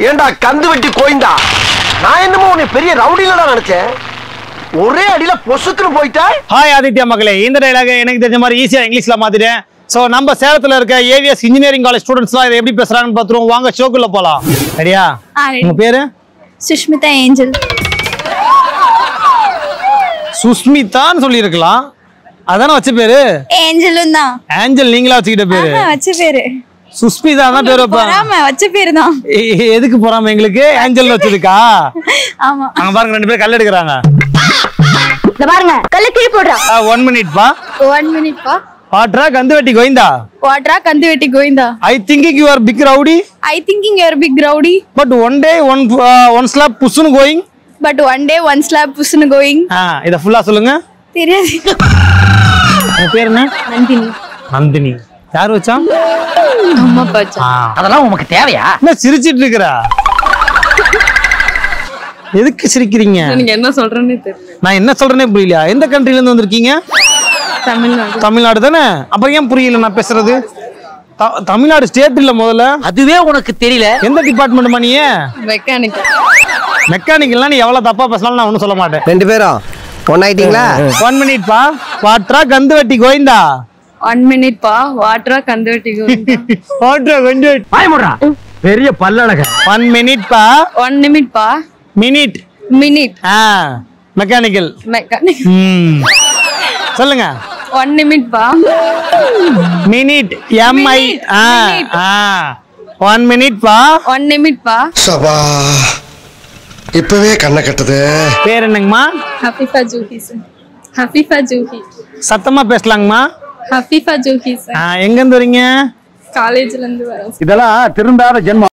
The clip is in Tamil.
ஏண்டா கந்து வெட்டி கோயிந்தா, நான் என்னமோ உன்னை பெரிய ரவுடிலடா நினைச்சேன். ஒரே அடியில பொசுக்குன்னு போயிட்டா. ஹாய் ஆதித்யா மக்களே, இந்த டயலாக எனக்கு தெரிஞ்ச மாதிரி ஈஸியா இங்கிலீஷ்ல மாத்திட்டேன். சோ நம்ம சேலத்துல இருக்க ஏவிஎஸ் இன்ஜினியரிங் காலேஜ் ஸ்டூடெண்ட்ஸ்லாம் இதை எப்படி பேசுறாங்கன்னு பாத்துருவோம். வாங்க ஷோக்குள்ள போலாம். சரியா? உங்க பேரு? சுஷ்மிதா ஏஞ்சல். சுஷ்மிதான்னு சொல்லி இருக்கலாம், அதானே வச்ச பேரு? ஏஞ்சலும் தான். ஏஞ்சல் நீங்களா வச்சுக்கிட்ட பேரு? வச்ச பேரு சுஷ்மிதா தான் பேரு. வச்ச பேரு தான். எதுக்கு போறாம எங்களுக்கு ஏஞ்சல் வச்சிருக்கா? ஆமா. அங்க பாருங்க, ரெண்டு பேரும் கல் எடுக்கிறாங்க. இந்த பாருங்க, கல்ல கீழ போடுறா. 1 minute பா. 1 minute பா. வாட்ரா கந்து வெட்டி கோயிந்தா. வாட்ரா கந்து வெட்டி Govinda. I thinking you are big rowdy. I thinking you are big rowdy. But one day one slap pushunu going. But one day one slap pushunu going. இத ஃபுல்லா சொல்லுங்க. தெரியாது. உங்க பேர் என்ன? நந்தினி. நந்தினி. யார் வச்சா? அம்மா வச்சா. அதெல்லாம் உனக்கு தேவையா? என்ன சிரிச்சிட்டு இருக்கறா? எதுக்கு சிரிக்கிறீங்க? நீங்க என்ன சொல்றேன்னு தெரியல. நான் என்ன சொல்றேனே புரியலையா? எந்த கண்ட்ரில இருந்து வந்திருக்கீங்க? தமிழ்நாடு. தமிழ்நாடு தானே? அப்புறம் ஏன் புரியல நான் பேசுறது? தமிழ்நாடு ஸ்டேட் இல்ல முதல்ல. அதுவே உனக்கு தெரியல. எந்த டிபார்ட்மெண்ட் நீ? மெக்கானிக்கல். மெக்கானிக்கல்னா நீ எவ்வளவு தப்பா பேசலாம் நான் ஒண்ணும் சொல்ல மாட்டேன். ரெண்டு பேரும் ஒண்ணாயிட்டீங்களா? 1 minute பா. வாட்ரா கந்து வெட்டி கோயிந்தா. 1 minute பா. வாட்ரா கந்து வெட்டி கோயிந்தா. வாட்ரா கந்து வெட்டி. பயமுறா. பெரிய பல்லழக. 1 minute பா. 1 minute பா. மினிட். மினிட். மெக்கானிக்கல். மெக்கானிக்கல். சொல்லுங்க. 1 minute பா. மினிட். MI. 1 minute பா. 1 minute பா. சபா இப்பவே கண்ணை கட்டுது. பேர் என்னங்கம்மா? ஹஃபீஃபா ஜூஹி சார். ஹஃபீஃபா ஜூஹி. சத்தமா பேசலாங்கம்மா. ஹஃபீஃபா ஜூஹி சார். எங்க இருந்து வரீங்க? காலேஜ்ல இருந்து வரோம். இதெல்லாம் திருந்தாத ஜென்மம்.